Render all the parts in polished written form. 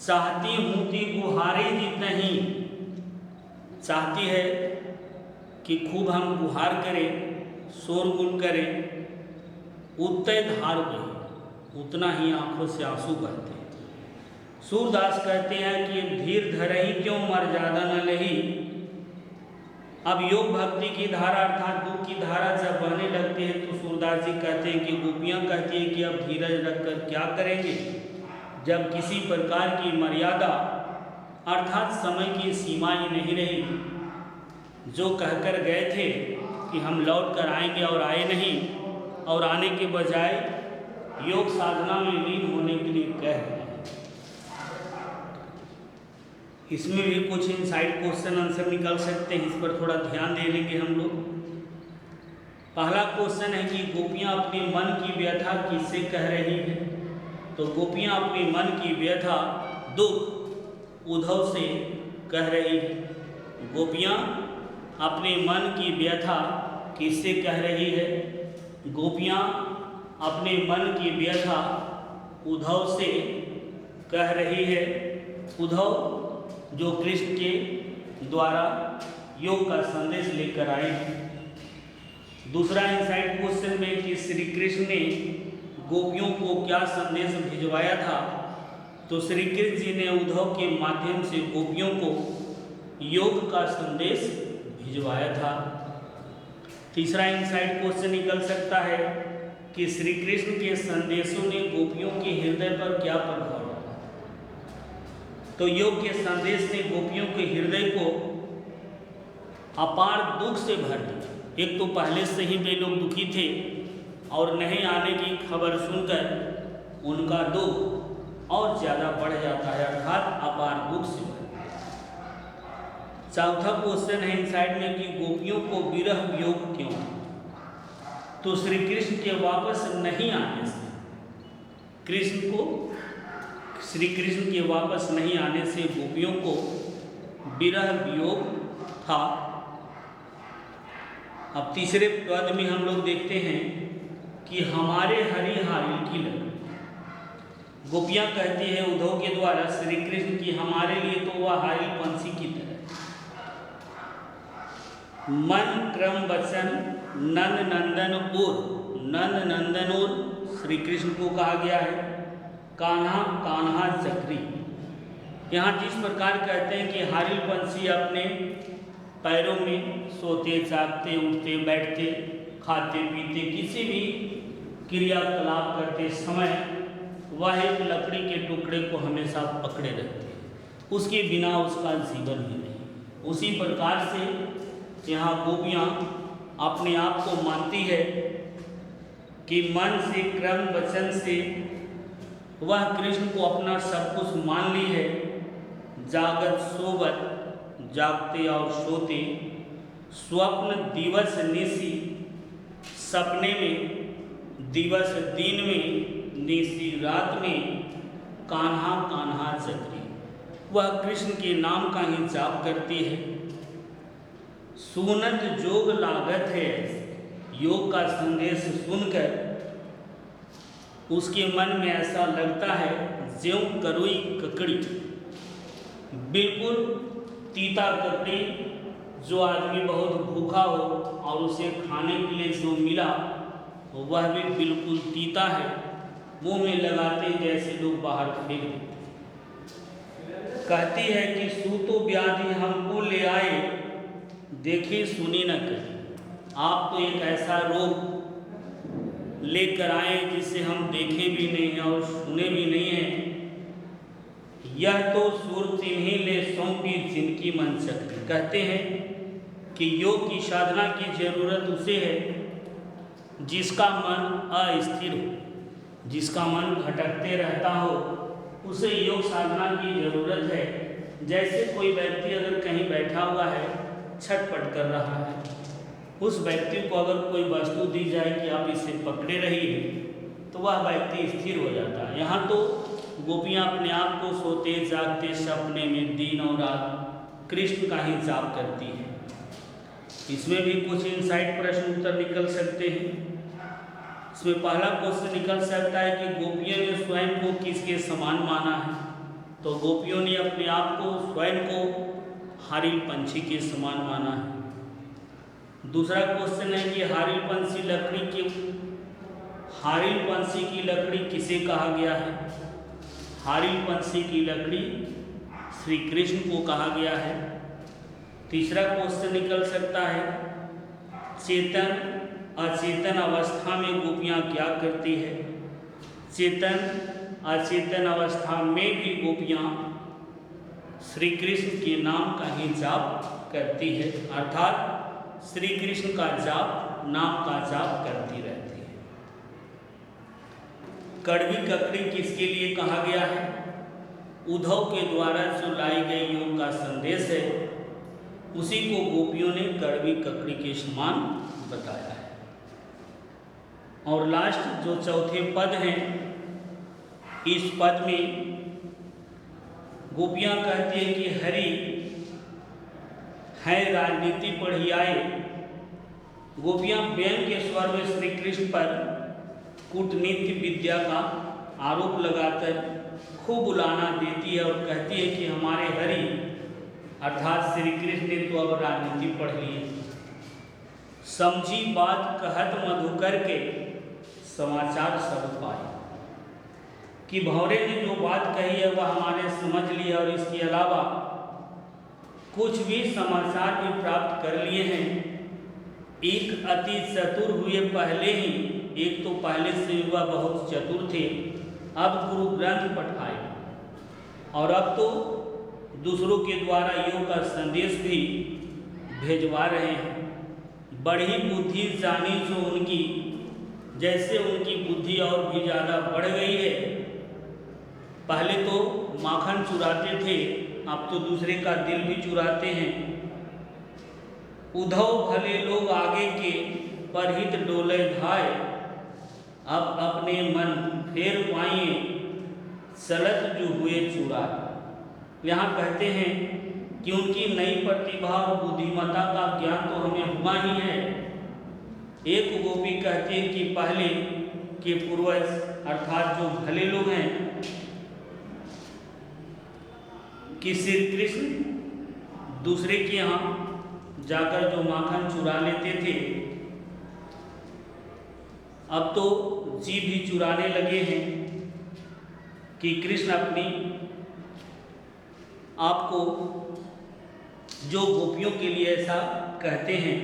चाहती हूँ कि गुहारे जीत नहीं, चाहती है कि खूब हम गुहार करें, शोरगुल करें, उतने धार बहे, उतना ही आंखों से आंसू बहते हैं। सूरदास कहते हैं कि धीर धरही क्यों मर्यादा न लही। अब योग भक्ति की धारा अर्थात दुख की धारा जब बहने लगती है तो सूरदास जी कहते हैं कि गोपियाँ कहती हैं कि अब धीरज रखकर क्या करेंगे, जब किसी प्रकार की मर्यादा अर्थात समय की सीमाएं नहीं रही। जो कहकर गए थे कि हम लौट कर आएंगे और आए नहीं, और आने के बजाय योग साधना में लीन होने के लिए कह रहे हैं। इसमें भी कुछ इनसाइड क्वेश्चन आंसर निकल सकते हैं, इस पर थोड़ा ध्यान दे लेंगे हम लोग। पहला क्वेश्चन है कि गोपियाँ अपने मन की व्यथा किससे कह रही है। तो गोपियाँ अपने मन की व्यथा दुख उद्धव से कह रही है। गोपियाँ अपने मन की व्यथा किससे कह रही है। गोपियाँ अपने मन की व्यथा उद्धव से कह रही है। उद्धव जो कृष्ण के द्वारा योग का संदेश लेकर आए हैं। दूसरा इनसाइड क्वेश्चन में कि श्री कृष्ण ने गोपियों को क्या संदेश भिजवाया था। तो श्री कृष्ण जी ने उद्धव के माध्यम से गोपियों को योग का संदेश भिजवाया था। तीसरा इनसाइड क्वेश्चन निकल सकता है कि श्री कृष्ण के संदेशों ने गोपियों के हृदय पर क्या प्रभाव डाला। तो योग के संदेश ने गोपियों के हृदय को अपार दुख से भर दिया। एक तो पहले से ही वे लोग दुखी थे और नहीं आने की खबर सुनकर उनका दुख और ज़्यादा बढ़ जाता है, अर्थात अपार दुख से भर दिया। चौथा क्वेश्चन है इनसाइड में कि गोपियों को विरह वियोग क्यों। तो श्री कृष्ण के वापस नहीं आने से श्री कृष्ण के वापस नहीं आने से गोपियों को विरह वियोग था। अब तीसरे पद में हम लोग देखते हैं कि हमारे हरि हारिल की लगी। गोपियाँ कहती है उद्धव के द्वारा श्री कृष्ण की हमारे लिए तो वह हारिल पंछी की तरह। मन क्रम वचन नंद नंदन और श्री कृष्ण को कहा गया है। कान्हा कान्हा चक्री। यहाँ जिस प्रकार कहते हैं कि हारिल पंछी अपने पैरों में सोते जागते उठते बैठते खाते पीते किसी भी क्रियाकलाप करते समय वह एक लकड़ी के टुकड़े को हमेशा पकड़े रहते हैं, उसके बिना उसका जीवन ही नहीं। उसी प्रकार से यहाँ गोपियाँ अपने आप को मानती है कि मन से क्रम वचन से वह कृष्ण को अपना सब कुछ मान ली है। जागत सोवत जागते और सोते, स्वप्न दिवस निशी, सपने में दिवस दिन में निशी रात में, कान्हा कान्हा चक्री। वह कृष्ण के नाम का ही जाप करती है। सुनत जोग लागत है। योग का संदेश सुनकर उसके मन में ऐसा लगता है ज्यों करुई ककड़ी। बिल्कुल तीता ककड़ी। जो आदमी बहुत भूखा हो और उसे खाने के लिए जो मिला वह भी बिल्कुल तीता है, मुंह में लगाते जैसे लोग बाहर फेंक देते। कहती है कि सूतो व्याधि हमको ले आए, देखे सुनी न करी। आप तो एक ऐसा रोग लेकर आए जिसे हम देखे भी नहीं हैं और सुने भी नहीं हैं। यह तो सुर चिन्ही ले सौंपी जिनकी मन शक्ति। कहते हैं कि योग की साधना की जरूरत उसे है जिसका मन अस्थिर हो, जिसका मन भटकते रहता हो, उसे योग साधना की जरूरत है। जैसे कोई व्यक्ति अगर कहीं बैठा हुआ है छटपट कर रहा है, उस व्यक्ति को अगर कोई वस्तु दी जाए कि आप इसे पकड़े रहिए तो वह व्यक्ति स्थिर हो जाता है। यहाँ तो गोपियाँ अपने आप को सोते जागते सपने में दिन और रात कृष्ण का ही जाप करती हैं। इसमें भी कुछ इनसाइड प्रश्न उत्तर निकल सकते हैं। इसमें पहला क्वेश्चन निकल सकता है कि गोपियों ने स्वयं को किसके समान माना है। तो गोपियों ने अपने आप को स्वयं को हारिल पंछी के समान माना है। दूसरा क्वेश्चन है कि हारिल पंछी की लकड़ी किसे कहा गया है? हारिल पंछी की लकड़ी श्री कृष्ण को कहा गया है। तीसरा क्वेश्चन निकल सकता है, चेतन अचेतन अवस्था में गोपियाँ क्या करती है? चेतन अचेतन अवस्था में भी गोपियाँ श्री कृष्ण के नाम का ही जाप करती है, अर्थात श्री कृष्ण का जाप, नाम का जाप करती रहती है। कड़वी ककड़ी किसके लिए कहा गया है? उद्धव के द्वारा जो लाई गई योग का संदेश है, उसी को गोपियों ने कड़वी ककड़ी के समान बताया है। और लास्ट जो चौथे पद हैं, इस पद में गोपियाँ कहती हैं कि हरि है राजनीति पढ़ियाए। गोपियाँ व्यंग के स्वर में श्री कृष्ण पर कूटनीति विद्या का आरोप लगाकर खूब उलाना देती है और कहती है कि हमारे हरि अर्थात श्री कृष्ण ने तो अब राजनीति पढ़ ली है। समझी बात कहत मधुकर के समाचार सब पाए, कि भंवरे ने जो बात कही है वह हमारे समझ लिया और इसके अलावा कुछ भी समाचार भी प्राप्त कर लिए हैं। एक अति चतुर हुए पहले ही, एक तो पहले से वह बहुत चतुर थे, अब गुरु ग्रंथ पठाए और अब तो दूसरों के द्वारा योग का संदेश भी भेजवा रहे हैं। बढ़ी बुद्धि जानी जो उनकी, जैसे उनकी बुद्धि और भी ज़्यादा बढ़ गई है। पहले तो माखन चुराते थे, अब तो दूसरे का दिल भी चुराते हैं। उद्धव भले लोग आगे के परहित डोले धाय, अब अपने मन फेर पाइए चलत जो हुए चुरा। यहाँ कहते हैं कि उनकी नई प्रतिभा और बुद्धिमत्ता का ज्ञान तो हमें हुआ ही है। एक गोपी कहते हैं कि पहले के पूर्वज अर्थात जो भले लोग हैं, कि श्री कृष्ण दूसरे के यहाँ जाकर जो माखन चुरा लेते थे, अब तो जी भी चुराने लगे हैं कि कृष्ण अपनी आपको जो गोपियों के लिए ऐसा कहते हैं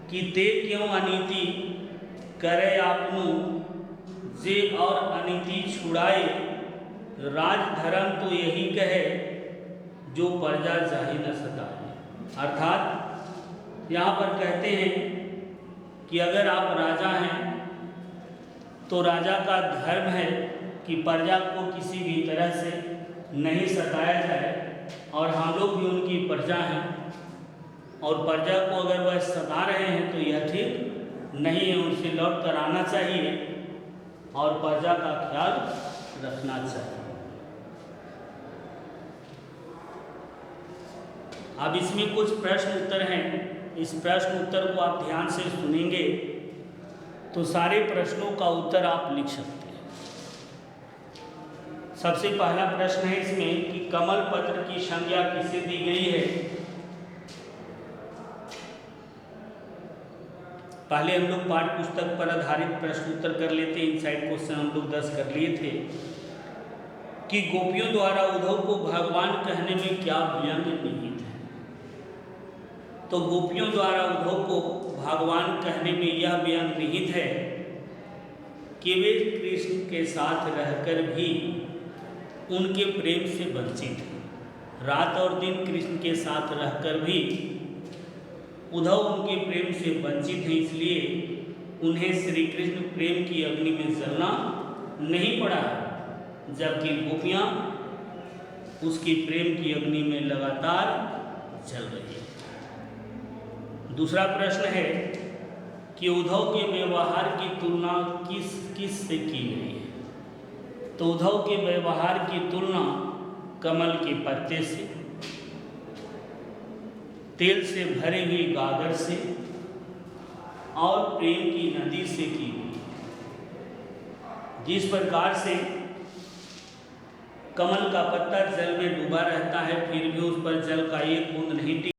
कि ते क्यों अनीति करे आपनु जे और अनीति छुड़ाए, राज धर्म तो यही कहे जो प्रजा जाहि न सताए। अर्थात यहाँ पर कहते हैं कि अगर आप राजा हैं तो राजा का धर्म है कि प्रजा को किसी भी तरह से नहीं सताया जाए, और हम लोग भी उनकी प्रजा हैं और प्रजा को अगर वह सता रहे हैं तो यह ठीक नहीं है, उनसे लौट कर आना चाहिए और प्रजा का ख्याल रखना चाहिए। अब इसमें कुछ प्रश्न उत्तर हैं, इस प्रश्न उत्तर को आप ध्यान से सुनेंगे तो सारे प्रश्नों का उत्तर आप लिख सकते हैं। सबसे पहला प्रश्न है इसमें कि कमल पत्र की संज्ञा किसे दी गई है? पहले हम लोग पाठ्य पुस्तक पर आधारित प्रश्न उत्तर कर लेते हैं। इनसाइड क्वेश्चन हम लोग 10 कर लिए थे कि गोपियों द्वारा उद्धव को भगवान कहने में क्या व्यंग निहित है। तो गोपियों द्वारा उद्धव को भगवान कहने में यह व्यंग निहित है कि वे कृष्ण के साथ रहकर भी उनके प्रेम से वंचित हैं। रात और दिन कृष्ण के साथ रहकर भी उद्धव उनके प्रेम से वंचित हैं, इसलिए उन्हें श्री कृष्ण प्रेम की अग्नि में जलना नहीं पड़ा, जबकि गोपियाँ उसकी प्रेम की अग्नि में लगातार जल रही है। दूसरा प्रश्न है कि उद्धव के व्यवहार की तुलना किस से की गई है? तो उद्धव के व्यवहार की तुलना कमल के पत्ते से, तेल से भरे हुए गागर से और प्रेम की नदी से की गई। जिस प्रकार से कमल का पत्ता जल में डूबा रहता है, फिर भी उस पर जल का एक बूंद नहीं टिकता।